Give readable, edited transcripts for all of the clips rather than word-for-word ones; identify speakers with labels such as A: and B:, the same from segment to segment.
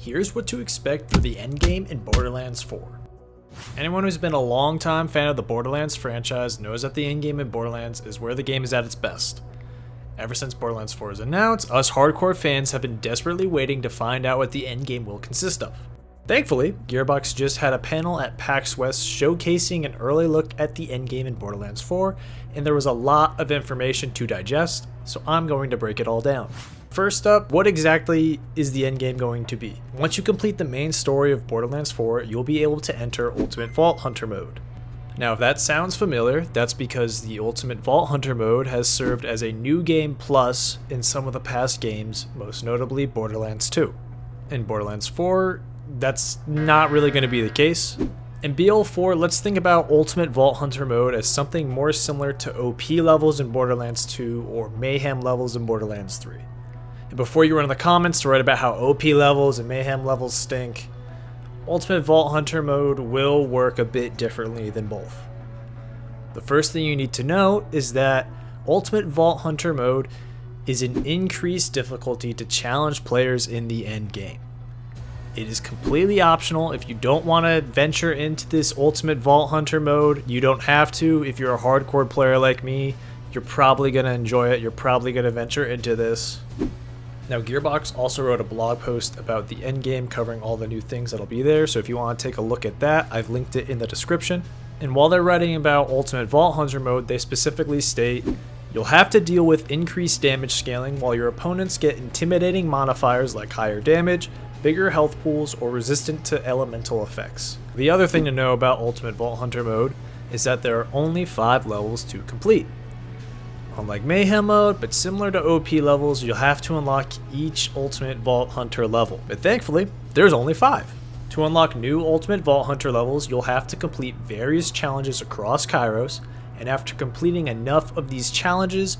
A: here's what to expect for the endgame in Borderlands 4. Anyone who's been a long-time fan of the Borderlands franchise knows that the endgame in Borderlands is where the game is at its best. Ever since Borderlands 4 is announced, us hardcore fans have been desperately waiting to find out what the endgame will consist of. Thankfully, Gearbox just had a panel at PAX West showcasing an early look at the endgame in Borderlands 4, and there was a lot of information to digest, so I'm going to break it all down. First up, what exactly is the endgame going to be? Once you complete the main story of Borderlands 4, you'll be able to enter Ultimate Vault Hunter mode. Now if that sounds familiar, that's because the Ultimate Vault Hunter mode has served as a new game plus in some of the past games, most notably Borderlands 2. In Borderlands 4, that's not really going to be the case. In BL4, let's think about Ultimate Vault Hunter mode as something more similar to OP levels in Borderlands 2 or Mayhem levels in Borderlands 3. And before you run in the comments to write about how OP levels and Mayhem levels stink, Ultimate Vault Hunter mode will work a bit differently than both. The first thing you need to know is that Ultimate Vault Hunter mode is an increased difficulty to challenge players in the end game. It is completely optional. If you don't want to venture into this Ultimate Vault Hunter mode, you don't have to. If you're a hardcore player like me, you're probably going to enjoy it. You're probably going to venture into this. Now, Gearbox also wrote a blog post about the endgame covering all the new things that'll be there, so if you want to take a look at that, I've linked it in the description. And while they're writing about Ultimate Vault Hunter mode, they specifically state, you'll have to deal with increased damage scaling while your opponents get intimidating modifiers like higher damage, bigger health pools, or resistant to elemental effects. The other thing to know about Ultimate Vault Hunter mode is that there are only 5 levels to complete. Unlike Mayhem mode, but similar to OP levels, you'll have to unlock each Ultimate Vault Hunter level, but thankfully, there's only 5. To unlock new Ultimate Vault Hunter levels, you'll have to complete various challenges across Kairos, and after completing enough of these challenges,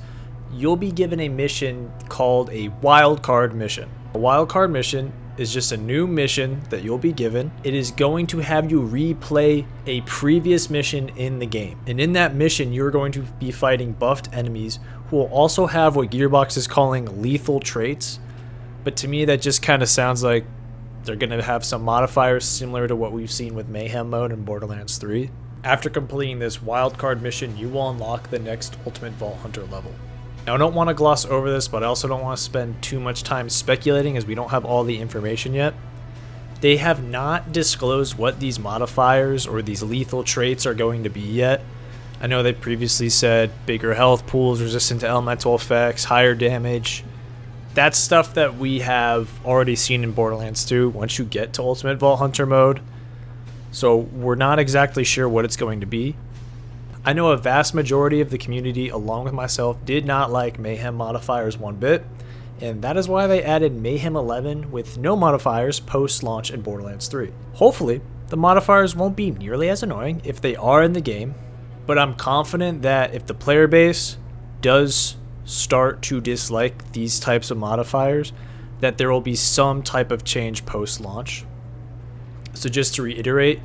A: you'll be given a mission called a wildcard mission. A wildcard mission is just a new mission that you'll be given. It is going to have you replay a previous mission in the game. And in that mission, you're going to be fighting buffed enemies who will also have what Gearbox is calling lethal traits. But to me, that just kind of sounds like they're going to have some modifiers similar to what we've seen with Mayhem mode in Borderlands 3. After completing this wildcard mission, you will unlock the next Ultimate Vault Hunter level. Now, I don't want to gloss over this, but I also don't want to spend too much time speculating as we don't have all the information yet. They have not disclosed what these modifiers or these lethal traits are going to be yet. I know they previously said bigger health pools, resistant to elemental effects, higher damage. That's stuff that we have already seen in Borderlands 2 once you get to Ultimate Vault Hunter mode. So we're not exactly sure what it's going to be. I know a vast majority of the community, along with myself, did not like Mayhem modifiers one bit, and that is why they added Mayhem 11 with no modifiers post-launch in Borderlands 3. Hopefully, the modifiers won't be nearly as annoying if they are in the game, but I'm confident that if the player base does start to dislike these types of modifiers, that there will be some type of change post-launch. So just to reiterate,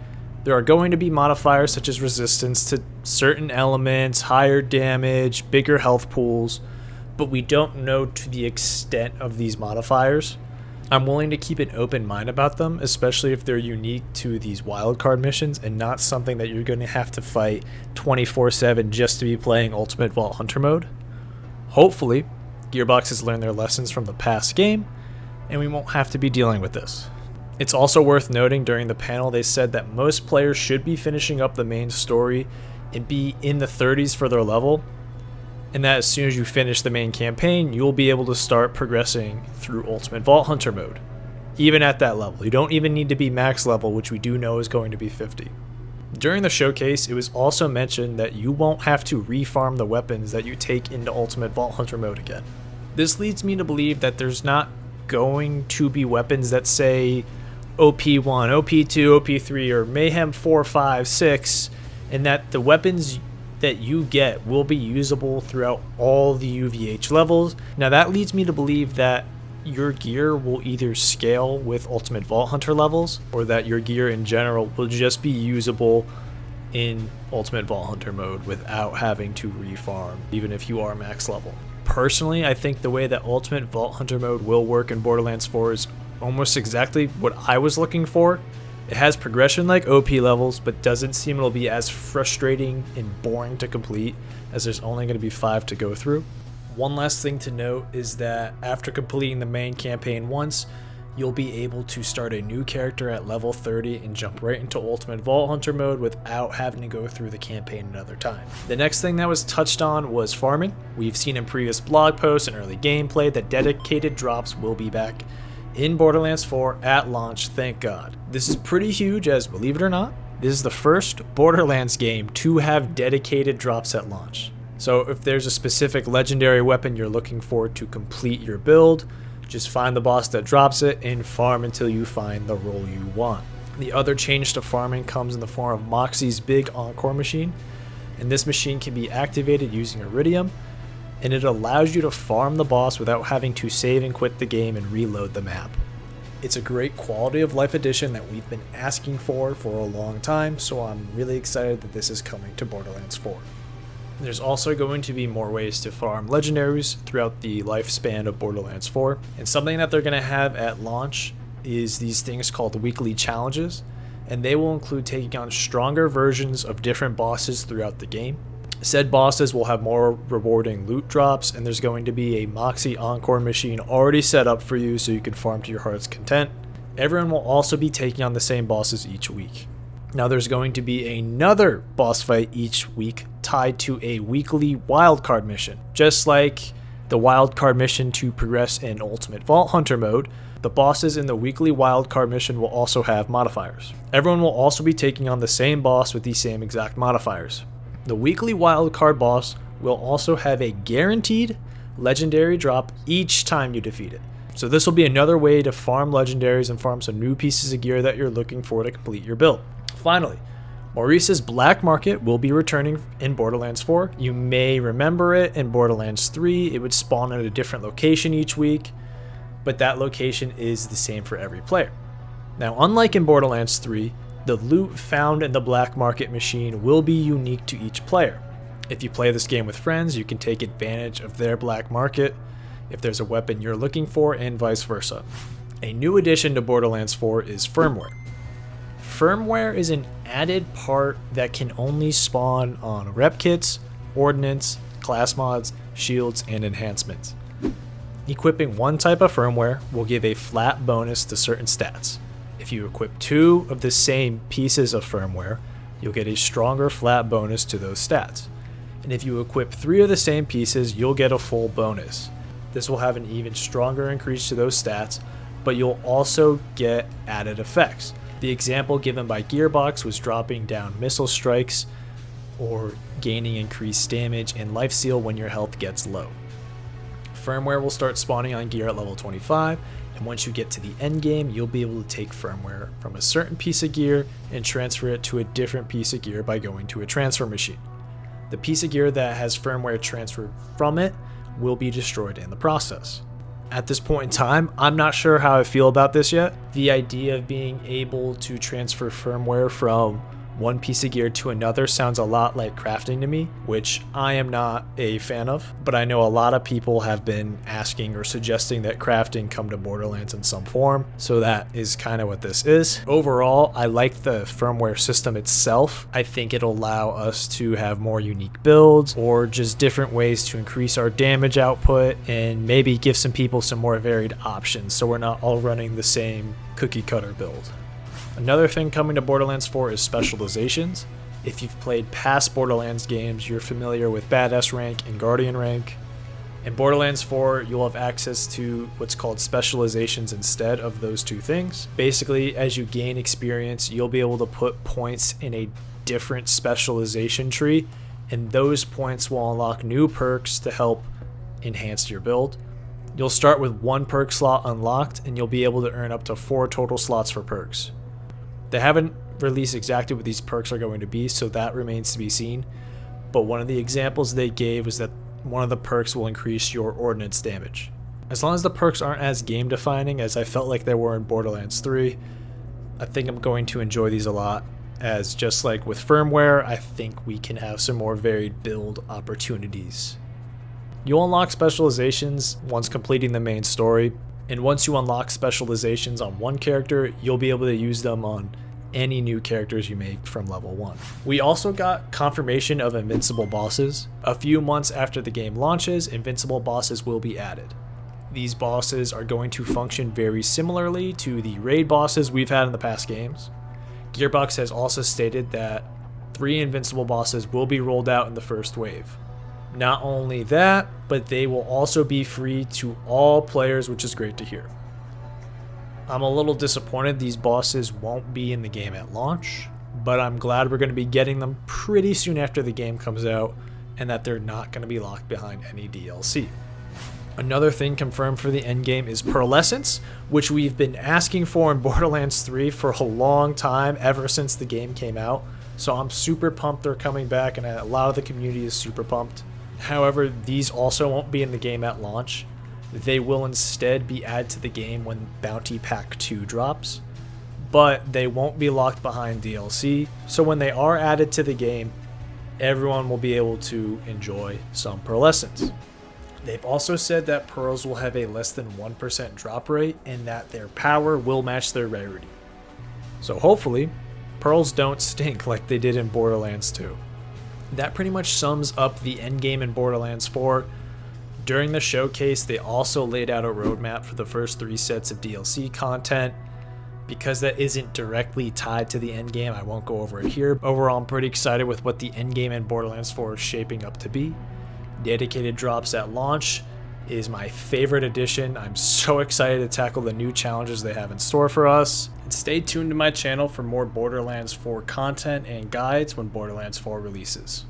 A: there are going to be modifiers such as resistance to certain elements, higher damage, bigger health pools, but we don't know to the extent of these modifiers. I'm willing to keep an open mind about them, especially if they're unique to these wildcard missions and not something that you're going to have to fight 24/7 just to be playing Ultimate Vault Hunter mode. Hopefully, Gearbox has learned their lessons from the past game, and we won't have to be dealing with this. It's also worth noting during the panel they said that most players should be finishing up the main story and be in the 30s for their level, and that as soon as you finish the main campaign, you'll be able to start progressing through Ultimate Vault Hunter mode. Even at that level, you don't even need to be max level, which we do know is going to be 50. During the showcase, it was also mentioned that you won't have to refarm the weapons that you take into Ultimate Vault Hunter mode again. This leads me to believe that there's not going to be weapons that say OP1, OP2, OP3, or Mayhem 4, 5, 6, and that the weapons that you get will be usable throughout all the UVH levels. Now that leads me to believe that your gear will either scale with Ultimate Vault Hunter levels, or that your gear in general will just be usable in Ultimate Vault Hunter mode without having to refarm, even if you are max level. Personally, I think the way that Ultimate Vault Hunter mode will work in Borderlands 4 is almost exactly what I was looking for. It has progression like OP levels, but doesn't seem it'll be as frustrating and boring to complete, as there's only going to be 5 to go through. One last thing to note is that after completing the main campaign once, you'll be able to start a new character at level 30 and jump right into Ultimate Vault Hunter mode without having to go through the campaign another time. The next thing that was touched on was farming. We've seen in previous blog posts and early gameplay that dedicated drops will be back in Borderlands 4 at launch, thank God. This is pretty huge, as believe it or not, this is the first Borderlands game to have dedicated drops at launch. So if there's a specific legendary weapon you're looking for to complete your build, just find the boss that drops it and farm until you find the role you want. The other change to farming comes in the form of Moxxi's big Encore machine, and this machine can be activated using Iridium, and it allows you to farm the boss without having to save and quit the game and reload the map. It's a great quality of life addition that we've been asking for a long time, so I'm really excited that this is coming to Borderlands 4. There's also going to be more ways to farm legendaries throughout the lifespan of Borderlands 4, and something that they're going to have at launch is these things called weekly challenges, and they will include taking on stronger versions of different bosses throughout the game. Said bosses will have more rewarding loot drops, and there's going to be a Moxxi Encore machine already set up for you so you can farm to your heart's content. Everyone will also be taking on the same bosses each week. Now there's going to be another boss fight each week tied to a weekly wildcard mission. Just like the wildcard mission to progress in Ultimate Vault Hunter mode, the bosses in the weekly wildcard mission will also have modifiers. Everyone will also be taking on the same boss with the same exact modifiers. The weekly wildcard boss will also have a guaranteed legendary drop each time you defeat it. So this will be another way to farm legendaries and farm some new pieces of gear that you're looking for to complete your build. Finally, Maurice's Black Market will be returning in Borderlands 4. You may remember it in Borderlands 3. It would spawn at a different location each week, but that location is the same for every player. Now, unlike in Borderlands 3, the loot found in the Black Market machine will be unique to each player. If you play this game with friends, you can take advantage of their Black Market if there's a weapon you're looking for, and vice versa. A new addition to Borderlands 4 is Firmware. Firmware is an added part that can only spawn on rep kits, ordnance, class mods, shields, and enhancements. Equipping one type of firmware will give a flat bonus to certain stats. If you equip 2 of the same pieces of firmware, you'll get a stronger flat bonus to those stats. And if you equip 3 of the same pieces, you'll get a full bonus. This will have an even stronger increase to those stats, but you'll also get added effects. The example given by Gearbox was dropping down missile strikes or gaining increased damage and life steal when your health gets low. Firmware will start spawning on gear at level 25, and once you get to the end game, you'll be able to take firmware from a certain piece of gear and transfer it to a different piece of gear by going to a transfer machine. The piece of gear that has firmware transferred from it will be destroyed in the process. At this point in time, I'm not sure how I feel about this yet. The idea of being able to transfer firmware from one piece of gear to another sounds a lot like crafting to me, which I am not a fan of, but I know a lot of people have been asking or suggesting that crafting come to Borderlands in some form, so that is kind of what this is. Overall, I like the firmware system itself. I think it'll allow us to have more unique builds or just different ways to increase our damage output and maybe give some people some more varied options so we're not all running the same cookie cutter build. Another thing coming to Borderlands 4 is Specializations. If you've played past Borderlands games, you're familiar with Badass rank and Guardian rank. In Borderlands 4, you'll have access to what's called Specializations instead of those two things. Basically, as you gain experience, you'll be able to put points in a different specialization tree, and those points will unlock new perks to help enhance your build. You'll start with 1 perk slot unlocked, and you'll be able to earn up to 4 total slots for perks. They haven't released exactly what these perks are going to be, so that remains to be seen. But one of the examples they gave was that one of the perks will increase your ordnance damage. As long as the perks aren't as game defining as I felt like they were in Borderlands 3, I think I'm going to enjoy these a lot, as just like with firmware, I think we can have some more varied build opportunities. You'll unlock specializations once completing the main story. And once you unlock specializations on one character, you'll be able to use them on any new characters you make from level 1. We also got confirmation of Invincible Bosses. A few months after the game launches, Invincible Bosses will be added. These bosses are going to function very similarly to the raid bosses we've had in the past games. Gearbox has also stated that 3 Invincible Bosses will be rolled out in the first wave. Not only that, but they will also be free to all players, which is great to hear. I'm a little disappointed these bosses won't be in the game at launch, but I'm glad we're going to be getting them pretty soon after the game comes out, and that they're not going to be locked behind any DLC. Another thing confirmed for the endgame is Pearlescents, which we've been asking for in Borderlands 3 for a long time, ever since the game came out. So I'm super pumped they're coming back, and a lot of the community is super pumped. However, these also won't be in the game at launch. They will instead be added to the game when Bounty Pack 2 drops, but they won't be locked behind DLC, so when they are added to the game, everyone will be able to enjoy some Pearlescents. They've also said that Pearls will have a less than 1% drop rate and that their power will match their rarity. So hopefully, Pearls don't stink like they did in Borderlands 2. That pretty much sums up the endgame in Borderlands 4. During the showcase, they also laid out a roadmap for the first 3 sets of DLC content. Because that isn't directly tied to the endgame, I won't go over it here. Overall, I'm pretty excited with what the endgame in Borderlands 4 is shaping up to be. Dedicated drops at launch is my favorite addition. I'm so excited to tackle the new challenges they have in store for us. And stay tuned to my channel for more Borderlands 4 content and guides when Borderlands 4 releases.